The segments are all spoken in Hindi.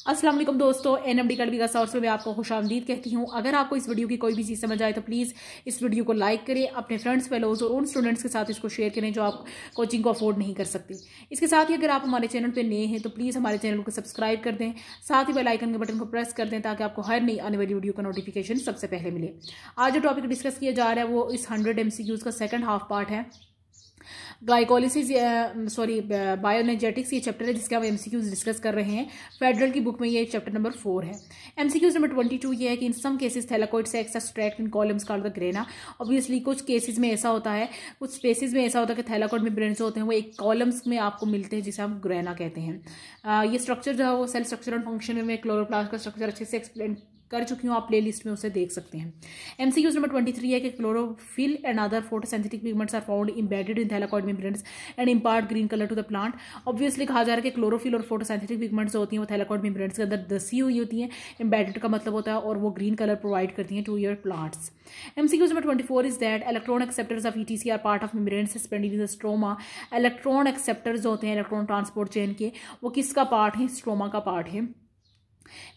अस्सलाम वालेकुम दोस्तों, एनएमडी अकेडमी का सोर्स में आपको खुशामदीद कहती हूँ। अगर आपको इस वीडियो की कोई भी चीज़ समझ आए तो प्लीज़ इस वीडियो को लाइक करें, अपने फ्रेंड्स फेलोज और उन स्टूडेंट्स के साथ इसको शेयर करें जो आप कोचिंग को अफोर्ड नहीं कर सकते। इसके साथ ही अगर आप हमारे चैनल पर नए हैं तो प्लीज़ हमारे चैनल को सब्सक्राइब कर दें, साथ ही बेल आइकन के बटन को प्रेस कर दें ताकि आपको हर नई आने वाली वीडियो का नोटिफिकेशन सबसे पहले मिले। आज जो टॉपिक डिस्कस किया जा रहा है वो इस 100 MCQs का सेकंड हाफ पार्ट है। ग्लाइकोलिसिस बायोएनर्जेटिक्स ये चैप्टर है जिसके हम एमसीक्यूज डिस्कस कर रहे हैं। फेडरल की बुक में ये चैप्टर नंबर 4 है। एमसीक्यूज नंबर 22 ये है कि in some cases thylakoids extract in columns called the grana. Obviously कुछ केसेस में ऐसा होता है, कुछ स्पेसिस में ऐसा होता है कि थैलाकोइड में ब्रेन्स होते हैं वो एक कॉलम्स में आपको मिलते हैं जिसे हम ग्रेना कहते हैं। ये स्ट्रक्चर जो है वो सेल स्ट्रक्चर एंड फंक्शन में क्लोरोप्लास्ट का स्ट्रक्चर अच्छे से एक्सप्लेन कर चुकी हूँ, आप प्ले लिस्ट में उसे देख सकते हैं। एमसीक्यूज नंबर 23 है कि chlorophyll and other photosynthetic pigments are found embedded in thylakoid membranes and impart green colour to the plant. Obviously कहा जा रहा है कि क्लोरोफिल और फोटोसिंथेटिक पिगमेंट्स होती हैं वो थैलाकोइड मेम्ब्रेन्स के अंदर दसी हुई होती हैं, एम्बेडेड का मतलब होता है, और वो ग्रीन कलर प्रोवाइड करती हैं to your plants. MCQs number 24 is that electron acceptors of ETC are part of membranes suspended in the stroma. Electron acceptors होते हैं इलेक्ट्रॉन ट्रांसपोर्ट चेन के, वो किसका पार्ट है? स्ट्रोमा का पार्ट है।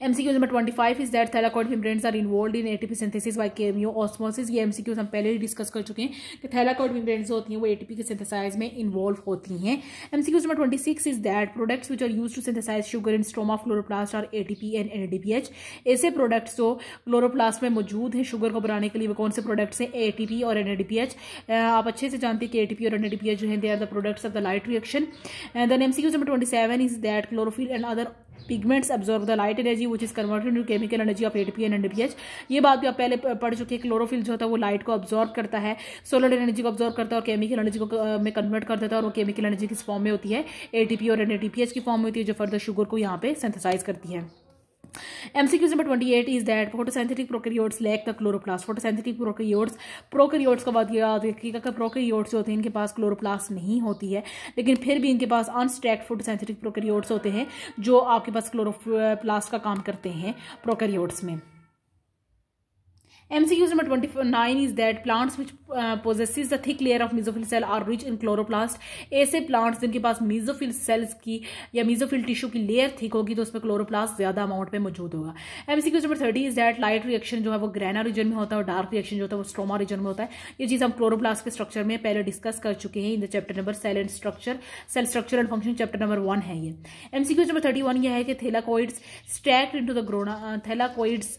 MCQ number 25 is that thylakoid membranes are involved in ATP synthesis by chemiosmosis. ये MCQ हम पहले ही डिस्कस कर चुके हैं कि थैलाकोइड मेम्ब्रेन्स होती हैं वो एटीपी के सिंथेसाइज में इन्वॉल्व होती हैं। MCQ number 26 is that products which are used to synthesize sugar in stroma of chloroplast are ATP and NADPH। ऐसे प्रोडक्ट्स जो क्लोरोप्लास्ट में मौजूद हैं शुगर को बनाने के लिए वो कौन से प्रोडक्ट्स हैं? ATP और NADPH। आप अच्छे से जानते हैं कि ATP और NADPH जो है they are the products of the light reaction. Then MCQ number 27 is that chlorophyll and other pigments absorb the light energy which is converted into chemical energy of ATP and NADPH। ये बात भी आप पहले पढ़ चुके हैं। क्लोरोफिल जो होता है वो लाइट को अब्जॉर्ब करता है, सोलर एनर्जी को अब्जॉर्ब करता है और केमिकल एनर्जी को में कन्वर्ट कर देता है, और वो केमिकल एनर्जी किस फॉर्म में होती है? ATP और NADPH की फॉर्म में होती है जो फर्दर शुगर को यहाँ पे सिंथेसाइज करती है। MCQ number 28 is that photosynthetic prokaryotes lack the chloroplast. Photosynthetic prokaryotes का बात याद रखिएगा कि प्रोकैरियोट्स जो होते हैं इनके पास क्लोरोप्लास्ट नहीं होती है, लेकिन फिर भी इनके पास अनस्टैक्ड फोटोसिंथेटिक प्रोकैरियोट्स होते हैं जो आपके पास क्लोरोप्लास्ट का काम करते हैं प्रोकैरियोट्स में। MCQ number 29 is that plants which possesses the thick layer of mesophyll cell are rich in chloroplast। ऐसे प्लांट्स जिनके पास मेसोफिल सेल्स की या मेसोफिल टिश्यू की लेयर थिक होगी तो उसमें क्लोरोप्लास्ट ज्यादा अमाउंट में मौजूद होगा। MCQ number 30 is that light reaction जो है वो ग्रेना रीजन में होता है और डार्क रिएक्शन जो होता है वो स्ट्रोमा रीजन में होता है। ये चीज हम क्लोरोप्लास्ट के स्ट्रक्चर में पहले डिस्कस कर चुके हैं in the chapter number cell structure and function, chapter number 1 है ये। MCQ नंबर 31 यह है कि thylakoids stacked into the grana. Thylakoids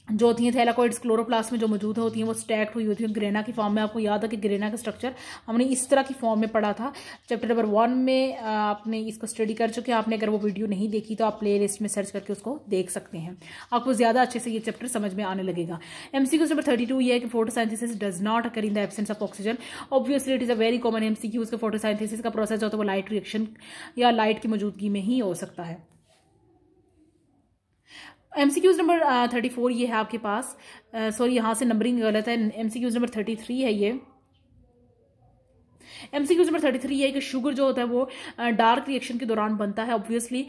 जो होती हैं थैलाकोइड्स क्लोरोप्लास्ट में जो मौजूद होती हैं वो स्टैक्ड हुई होती हैं ग्रेना की फॉर्म में। आपको याद है कि ग्रेना का स्ट्रक्चर हमने इस तरह की फॉर्म में पढ़ा था चैप्टर नंबर 1 में। आपने इसको स्टडी कर चुके हैं। आपने अगर वो वीडियो नहीं देखी तो आप प्ले लिस्ट में सर्च करके उसको देख सकते हैं, आपको ज्यादा अच्छे से ये चैप्टर समझ में आने लगेगा। MCQ नंबर 32 ये है कि photosynthesis does not occur in the absence of oxygen. Obviously it is a very common MCQ के फोटोसिंथेसिस का प्रोसेस जो होता है वो लाइट रिएक्शन या लाइट की मौजूदगी में ही हो सकता है। MCQ नंबर 34 ये है आपके पास, सॉरी यहाँ से नंबरिंग गलत है, MCQ नंबर 33 है ये। MCQ नंबर 33 है कि शुगर जो होता है वो डार्क रिएक्शन के दौरान बनता है। ऑब्वियसली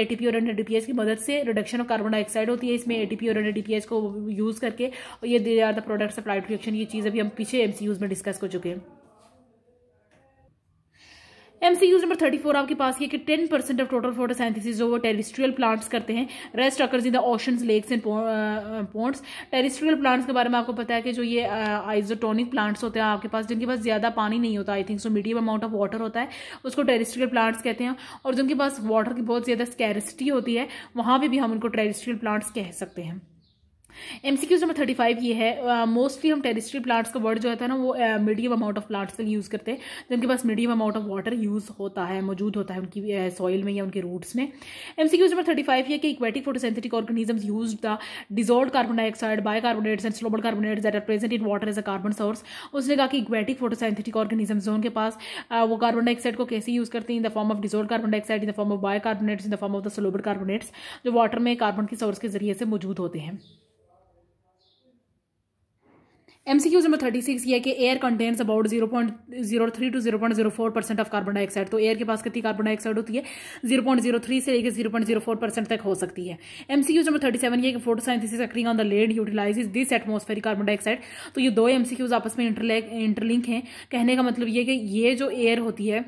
ATP और NADPH की मदद से रिडक्शन ऑफ कार्बन डाइऑक्साइड होती है इसमें ATP और NADPH को यूज करके, और ये they are the products of light reaction. ये चीज अभी हम पीछे MCQs में डिस्कस कर चुके हैं। MCQ नंबर 34 आपके पास ये कि 10% ऑफ टोटल फोटोसिंथेसिस जो वो टेरेस्ट्रियल प्लांट्स करते हैं, rest occurs in the oceans, lakes and ponds. Terrestrial plants के बारे में आपको पता है कि जो ये आइसोटोनिक प्लांट्स होते हैं आपके पास जिनके पास ज्यादा पानी नहीं होता, I think so medium amount of water होता है, उसको टेरेस्ट्रियल प्लांट्स कहते हैं। और जिनके पास वाटर की बहुत ज्यादा स्कैरिसिटी होती है वहां पर भी हम उनको टेरेस्ट्रियल प्लांट्स कह सकते हैं। MCQ नंबर 35 ये है, मोस्टली हम टेरेस्ट्रियल प्लांट्स का वर्ड जो होता है ना वो मीडियम अमाउंट ऑफ प्लांट्स तक यूज करते हैं जिनके पास medium amount of water use होता है, मौजूद होता है उनकी सॉइल में या उनके रूट्स में। MCQ नंबर 35 ये कि aquatic photosynthetic organisms use the dissolved carbon dioxide, bicarbonates and soluble carbonates that are present in water as a carbon source. उसने कहा कि इक्वेटिक फोटोसिंथेटिक ऑर्गेनिजम्स जो उनके पास वो कार्बन डाइऑक्साइड को कैसे यूज करते हैं? In the form of dissolved carbon dioxide, in the form of bicarbonates, in the form of the soluble carbonates जो वाटर में कार्बन की सोर्स के जरिए से मौजूद होते हैं। MCQ नंबर 36 ये है कि air contains about 0.03 to 0.04% of carbon dioxide. तो एयर के पास कितनी कार्बन डाइऑक्साइड होती है? 0.03 से लेकर 0.04% तक हो सकती है। MCQ नंबर 37 ये कि photosynthesis occurring on the land utilises this atmospheric carbon dioxide. तो ये दो MCQs आपस में इंटरलिंक हैं। कहने का मतलब ये कि ये जो एयर होती है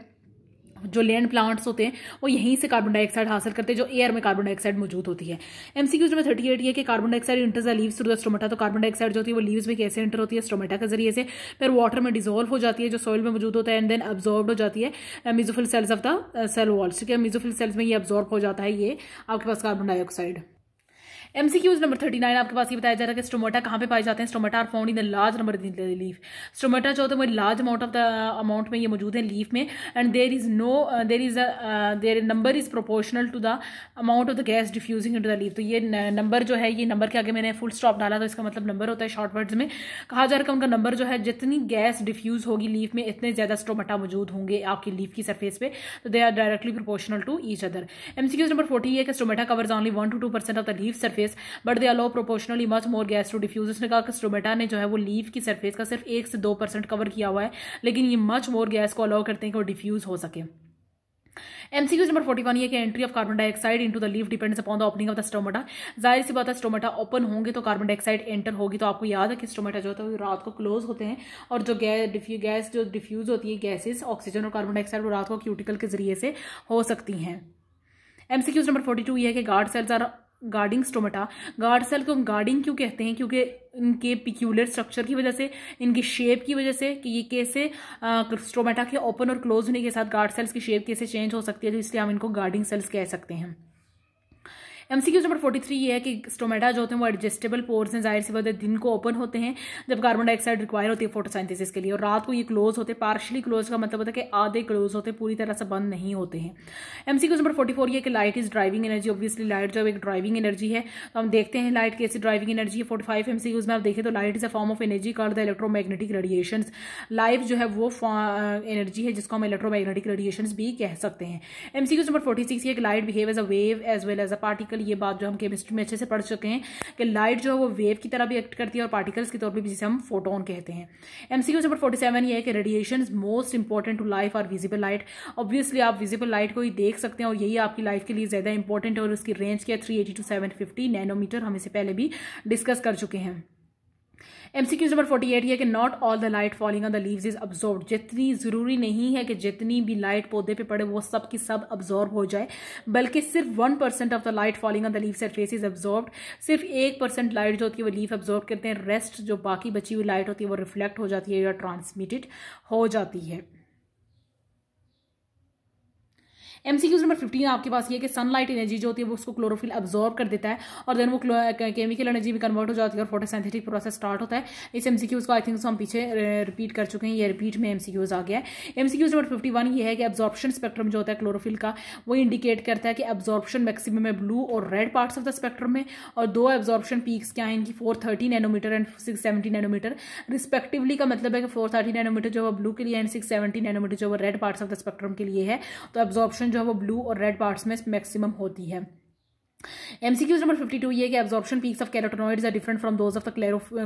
जो लैंड प्लांट्स होते हैं वो यहीं से कार्बन डाइऑक्साइड हासिल करते हैं, जो एयर में कार्बन डाइऑक्साइड मौजूद होती है। एमसीक्यूज नंबर 38 ये कि carbon dioxide इंटर्स the leaves through the stomata. तो कार्बन डाइऑक्साइड जो होती है वो लीव्स में कैसे इंटर होती है? स्टोमेटा के जरिए से, फिर वाटर में डिजोल्व हो जाती है जो सॉइल में मौजूद होता है, एंड देन अब्जॉर्ब हो जाती है mesophyll cells of the cell walls. ठीक है, मेसोफिल सेल्स में ये अब्जॉर्ब हो जाता है ये आपके पास कार्बन डाइऑक्साइड। एमसीक्यूज नंबर 39 आपके पास ये बताया जा रहा है कि स्टोमेटा कहाँ पे पाए जाते हैं? Stomata are found in the large number in the leaf. Stomata जो होता है वो लार्ज अमाउंट में ये मौजूद है लीफ में, and their number is proportional to the amount of the gas diffusing into the leaf. तो ये नंबर जो है, ये नंबर के आगे मैंने फुल स्टॉप डाला तो इसका मतलब नंबर होता है शॉर्ट वर्ड्स में। कहा जा रहा है कि उनका नंबर जो है, जितनी गैस डिफ्यूज होगी लीफ में इतने ज्यादा स्टोमेटा मौजूद होंगे आपकी लीफ की सरफेस पे, तो they are directly proportional to each other. MCQs number 40 है कि stomata covers only 1 to 2% of the leaf surface but they allow proportionally much more gas to diffuse. उसने कहा कि स्टोमेटा ने जो है वो लीफ की सरफेस का सिर्फ 1 से 2% कवर किया हुआ है, लेकिन ये मच मोर गैस को अलाउ करते हैं कि वो डिफ्यूज हो सके। एमसीक्यूज नंबर 41 ये कि entry of carbon dioxide into the leaf depends upon the opening of the stomata. जाहिर सी बात है, स्टोमेटा ओपन होंगे तो कार्बन डाइऑक्साइड एंटर होगी। तो आपको याद है कि स्टोमेटा जो होता है वो रात को क्लोज होते हैं, और जो गैस जो डिफ्यूज होती है, गैसेस ऑक्सीजन और कार्बन डाइऑक्साइड, वो रात को क्यूटिकल के जरिए से हो सकती हैं। एमसीक्यूज नंबर 42 ये है कि guard cells are guarding stomata. Guard cell को गार्डिंग क्यों कहते हैं? क्योंकि इनके पिक्यूलर स्ट्रक्चर की वजह से, इनकी शेप की वजह से, कि ये कैसे स्टोमेटा के ओपन और क्लोज होने के साथ गार्ड सेल्स की शेप कैसे चेंज हो सकती है, तो इसलिए हम इनको गार्डिंग सेल्स कह सकते हैं। एमसीक्यूज नंबर 43 ये है कि स्टोमेटा जो होते हैं वो एडजस्टेबल पोर्स हैं। जाहिर सी बात है, दिन को ओपन होते हैं जब कार्बन डाइऑक्साइड रिक्वायर होती है फोटोसिंथेसिस के लिए, और रात को ये क्लोज होते हैं। पार्शियली क्लोज का मतलब होता है कि आधे क्लोज होते हैं, पूरी तरह से बंद नहीं होते हैं। एमसीक्यूज नंबर 44 ये कि light is driving energy. Obviously light जो एक ड्राइविंग एनर्जी है, तो हम देखते हैं लाइट कैसी ड्राइविंग एनर्जी है। 45 एमसीक्यूज में आप देखें तो light is a form of energy called the electromagnetic radiation. Light जो है वो एनर्जी है जिसको हम इलेक्ट्रोमैग्नेटिक रेडिएशन भी कह सकते हैं। एमसीक्यूज नंबर 46 ये कि light behave as a wave as well as a particle. ये बात जो हम केमिस्ट्री में अच्छे से पढ़ चुके हैं कि लाइट जो है वो वेव की तरह भी एक्ट करती है और पार्टिकल्स के तौर पे भी, जिसे हम फोटोन कहते हैं। एमसीक्यू नंबर 47 ये है कि radiation most important to life और विजिबल लाइट। ऑब्वियसली आप विजिबल लाइट को ही देख सकते हैं और यही आपकी लाइफ के लिए ज्यादा इंपॉर्टेंट है, और उसकी रेंज क्या है 380 to 750 नैनोमीटर। हम इसे पहले भी डिस्कस कर चुके हैं। एमसीक्यूज नंबर 48 ये कि not all the light falling on the leaves is absorbed. जितनी जरूरी नहीं है कि जितनी भी लाइट पौधे पे पड़े वो सब की सब अब्जॉर्ब हो जाए, बल्कि सिर्फ 1% of the light falling on the leaf surface is absorbed. सिर्फ 1% लाइट जो होती है वो लीफ अब्जॉर्ब करते हैं, रेस्ट जो बाकी बची हुई लाइट होती है वो रिफ्लेक्ट हो जाती है या ट्रांसमिटेड हो जाती है। एमसीक्यूज नंबर 15 आपके पास ये कि सनलाइट एनर्जी जो होती है वो उसको क्लोरोफिल अब्जॉर्ब कर देता है और देन वो केमिकल एनर्जी में कन्वर्ट हो जाती है और फोटोसिंथेटिक प्रोसेस स्टार्ट होता है। इस एमसीक्यूज को आई थिंक हम पीछे रिपीट कर चुके हैं, ये रिपीट में एमसीक्यूज आ गया है। एमसीक्यूज नंबर 51 ये है कि एब्जॉर्प्शन स्पेक्ट्रम जो होता है क्लोरोफिल का वो इंडिकेट करता है कि एब्जॉर्प्शन मैक्सिमम है ब्लू और red parts of the spectrum में, और दो एब्जॉर्प्शन पीक्स क्या है इनकी 430 नैनोमीटर एंड 670 नैनोमीटर रिस्पेक्टिवली। का मतलब है कि 430 नैनोमीटर जो है ब्लू के लिए एंड 670 नैनोमीटर जो है red parts of the spectrum के लिए है। तो एब्जॉर्प्शन जो है वो ब्लू और रेड पार्ट्स में मैक्सिमम होती है। एमसीक्यूज नंबर 52 ये कि absorption peaks of carotenoids are different from those of the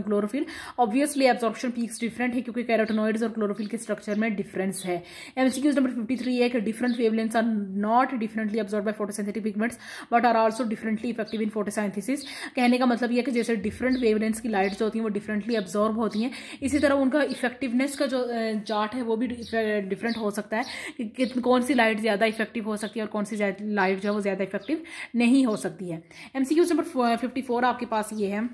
chlorophyll. Obviously absorption peaks different है क्योंकि कैरोटेनॉइड्स और क्लोरोफिल के स्ट्रक्चर में डिफरेंस है। एमसीक्यूज नंबर 53 है कि different wavelengths are not differently absorb by photosynthetic pigments but are also differently effective in photosynthesis. कहने का मतलब यह है कि जैसे डिफरेंट वेवलेंथ्स की लाइट्स जो होती हैं वो डिफरेंटली अब्जॉर्ब होती हैं, इसी तरह उनका इफेक्टिवनेस का जो चार्ट है वो भी डिफरेंट हो सकता है कि कौन सी लाइट ज्यादा इफेक्टिव हो सकती है और कौन सी लाइट जो है वो ज्यादा इफेक्टिव नहीं हो सकती है। एमसीक्यूज नंबर 54 आपके पास ये है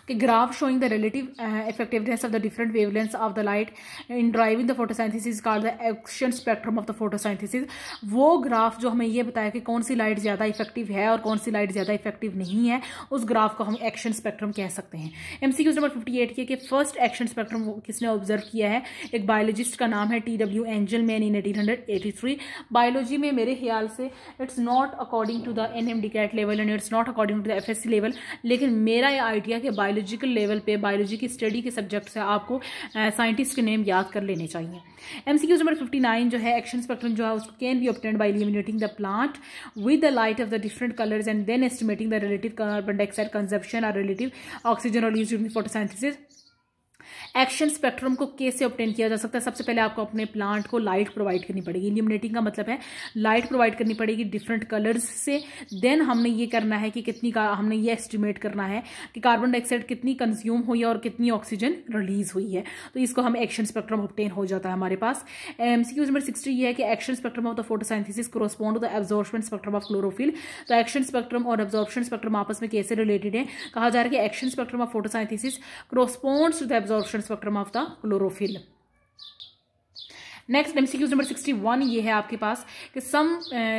कि graph showing the relative effectiveness of the different wavelengths of the light in driving the photosynthesis called the action spectrum of the photosynthesis. वो ग्राफ जो हमें ये बताया कि कौन सी लाइट ज्यादा इफेक्टिव है और कौन सी लाइट ज्यादा इफेक्टिव नहीं है, उस ग्राफ को हम एक्शन स्पेक्ट्रम कह सकते हैं। एमसीक्यूज नंबर 58 ये कि फर्स्ट एक्शन स्पेक्ट्रम किसने ऑब्जर्व किया है? एक बायोलॉजिस्ट का नाम है TW एंजलमैन इन 1883। बायोलॉजी में मेरे ख्याल से it's not according to the NMDCAT level and it's not according to the FSC level, लेकिन मेरा ये आइडिया बायोलॉजिकल लेवल पे बायोलॉजी की स्टडी के सब्जेक्ट से आपको साइंटिस्ट के नेम याद कर लेने चाहिए। एमसीक्यूज नंबर 59 जो है एक्शन स्पेक्ट्रम जो है उसको can be obtained by illuminating the plant with the light of the different colours and then estimating the relative carbon dioxide consumption और relative oxygen release during photosynthesis. Action spectrum को कैसे ऑब्टेन किया जा सकता है? सबसे पहले आपको अपने प्लांट को लाइट प्रोवाइड करनी पड़ेगी। इल्यूमिनेटिंग का मतलब है लाइट प्रोवाइड करनी पड़ेगी डिफरेंट कलर्स से। देन हमने ये करना है कि हमने ये एस्टिमेट करना है कि कार्बन डाइऑक्साइड कितनी कंज्यूम हुई है और कितनी ऑक्सीजन रिलीज हुई है, तो इसको हम एक्शन स्पेक्ट्रम ऑब्टेन हो जाता है हमारे पास। एमसीक्यू नंबर 60 ये है कि action spectrum of the photosynthesis correspond to the absorption spectrum of chlorophyll. तो एक्शन स्पेक्ट्रम और एब्जॉर्प्शन स्पेक्ट्रम आपस में कैसे रिलेटेड है? कहा जा रहा है कि action spectrum of photosynthesis corresponds to the absorption spectrum of the chlorophyll. Next MCQs number 61 ये है आपके पास कि some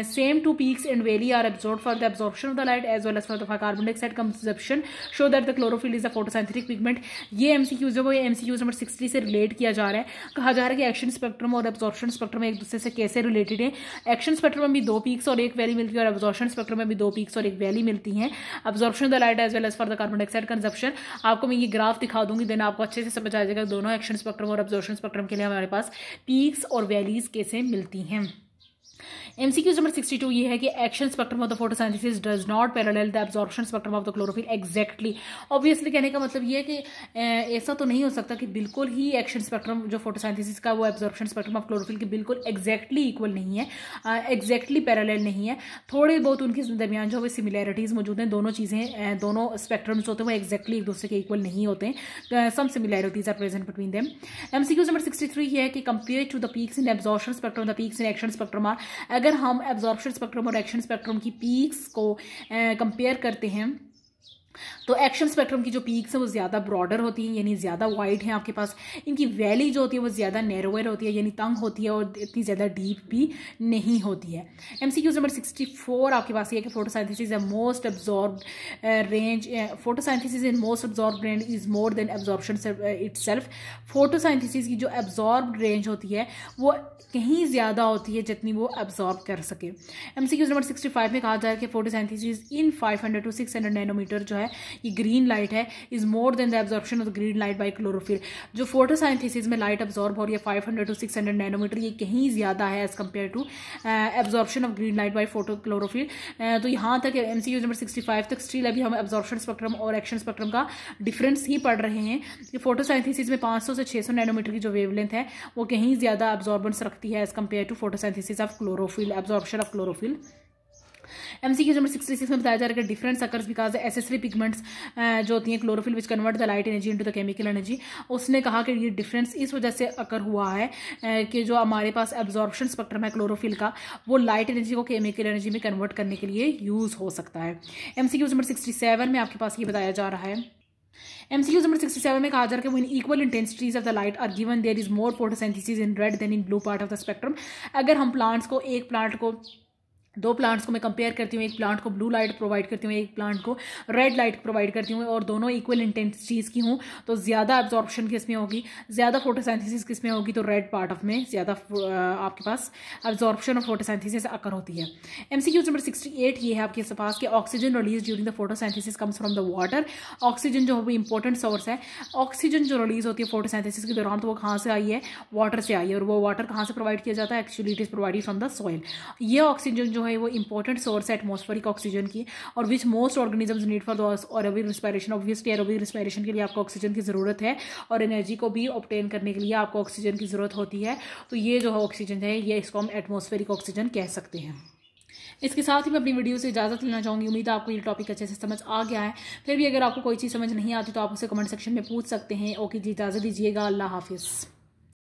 same two peaks and valley are absorbed for the absorption of the light as well as for the carbon dioxide consumption show that the chlorophyll is the photosynthetic pigment. ये एमसीक्यूज जो ये एमसीक्यूज नंबर 60 से रिलेट किया जा रहा है। कहा जा रहा है कि एक्शन स्पेक्ट्रम और एब्जॉर्प्शन स्पेक्ट्रम एक दूसरे से कैसे रिलेटेड है। एक्शन स्पेक्ट्रम में भी 2 पीक्स और 1 वैली मिलती है और एब्जॉर्प्शन स्पेक्ट्रम में भी 2 पीक्स और 1 वैली मिलती है। Absorption of the light as well as for the carbon dioxide consumption आपको मैं ये ग्राफ दिखा दूंगी, देन आपको अच्छे से समझ आ जाएगा दोनों एक्शन स्पेक्ट्रम और एब्जॉर्प्शन स्पेक्ट्रम के लिए हमारे पास पीक्स और वैलीज कैसे मिलती हैं। एमसीक्यूज नंबर 62 ये है कि action spectrum of the photosynthesis does not parallel the absorption spectrum of the chlorophyll exactly. Obviously कहने का मतलब ये है कि ऐसा तो नहीं हो सकता कि बिल्कुल ही एक्शन स्पेक्ट्रम जो फोटोसिंथेसिस का वो एब्जॉर्प्शन स्पेक्ट्रम ऑफ क्लोरोफिल के बिल्कुल एग्जैक्टली इक्वल नहीं है, एग्जैक्टली पैरेलल नहीं है। थोड़े बहुत उनके दरमियान जो है सिमिलैरिटीज मौजूद हैं। दोनों चीज़ें दोनों स्पेक्ट्रम्स होते हैं वो एग्जैक्टली एक दूसरे के इक्वल नहीं होते हैं। Some similarities are present between them. MCQs number 63 ये है कि compare to the peaks in absorption spectrum the peaks in action spectrum are. अगर हम एब्जॉर्प्शन स्पेक्ट्रम और एक्शन स्पेक्ट्रम की पीक्स को कंपेयर करते हैं तो एक्शन स्पेक्ट्रम की जो पीक्स है वो ज़्यादा ब्रॉडर होती हैं, यानी ज़्यादा वाइड हैं आपके पास। इनकी वैली जो होती है वो ज़्यादा नैरोअर होती है, यानी तंग होती है और इतनी ज़्यादा डीप भी नहीं होती है। एमसीक्यूज नंबर 64 आपके पास ये है कि photosynthesis most absorbed range photosynthesis in most absorbed range is more than absorption itself. Photosynthesis की जो एब्जॉर्ब्ड रेंज होती है वो कहीं ज़्यादा होती है जितनी वो एब्जॉर्ब कर सके। एमसीक्यूज नंबर 65 में कहा जा रहा है कि फोटोसिंथेसिस इन 500 to 600 नैनोमीटर जो है ये ग्रीन लाइट है is more than the absorption of the green light bye chlorophyll. जो फोटोसाइंथेसिस में लाइट एब्जॉर्ब हो रही है 500 to 600 नैनोमीटर, ये कहीं ज़्यादा है as compare to absorption of green light by photo chlorophyll. तो यहाँ तक एमसीक्यू नंबर 65 तक स्टिल अभी हम एब्जॉर्प्शन स्पेक्ट्रम और एक्शन स्पेक्ट्रम का डिफरेंस ही पढ़ रहे हैं कि फोटोसाइंथेसिस में 500 से 600 नैनोमीटर की जो वेवलेंथ है वो कहीं ज़्यादा एब्जॉर्बेंस रखती है as compare to photosynthesis of chlorophyll, absorption of chlorophyll. MCQ number 66 में बताया जा रहा है कि difference occurs because accessory pigments जो होती हैं chlorophyll which convert the light energy into the chemical energy. उसने कहा कि ये डिफरेंस इस वजह से अकर हुआ है कि जो हमारे पास एब्जॉर्प्शन स्पेक्ट्रम है क्लोरोफिल का वो लाइट एनर्जी को केमिकल एनर्जी में कन्वर्ट करने के लिए यूज हो सकता है। एमसीक्यू नंबर 67 में आपके पास ये बताया जा रहा है। एमसीक्यूज नंबर 67 में कहा जा रहा है कि when equal intensities of the light are given there is more photosynthesis in red than in blue part of the spectrum. अगर हम दो प्लांट्स को मैं कंपेयर करती हूँ, एक प्लांट को ब्लू लाइट प्रोवाइड करती हूँ, एक प्लांट को रेड लाइट प्रोवाइड करती हूँ और दोनों इक्वल इंटेंसिटीज की हूँ तो ज़्यादा एब्जॉर्प्शन किस में होगी, ज़्यादा फोटोसिंथेसिस किस में होगी, तो रेड पार्ट ऑफ में ज़्यादा आपके पास एब्जॉर्प्शन और फोटोसिंथेसिस अकर होती है। एमसीक्यूज नंबर 68 ये है आपके पास कि oxygen release during the photosynthesis comes from the water. Oxygen जो है वो इंपॉर्टेंट सोर्स है। ऑक्सीजन जो रिलीज होती है फोटोसिंथेसिस के दौरान तो वो कहाँ से आई है, वाटर से आई है। और वो वाटर कहाँ से प्रोवाइड किया जाता है, actually it is provided from the soil. ये ऑक्सीजन जो है वो इंपॉर्टेंट सोर्स है एटमॉस्फेरिक ऑक्सीजन की और which most organisms need for the aerobic respiration. Obviously aerobic respiration के लिए आपको ऑक्सीजन की ज़रूरत है और एनर्जी को भी ऑब्टेन करने के लिए आपको ऑक्सीजन की ज़रूरत होती है। तो ये जो है ऑक्सीजन है ये इसको हम एटमॉस्फेरिक ऑक्सीजन कह सकते हैं। इसके साथ ही मैं अपनी वीडियो से इजाज़त लेना चाहूँगी। उम्मीद है आपको ये टॉपिक अच्छे से समझ आ गया है। फिर भी अगर आपको कोई चीज़ समझ नहीं आती तो आप उसे कमेंट सेक्शन में पूछ सकते हैं। ओके जी, इजाज़त दीजिएगा। अल्लाह हाफिज़।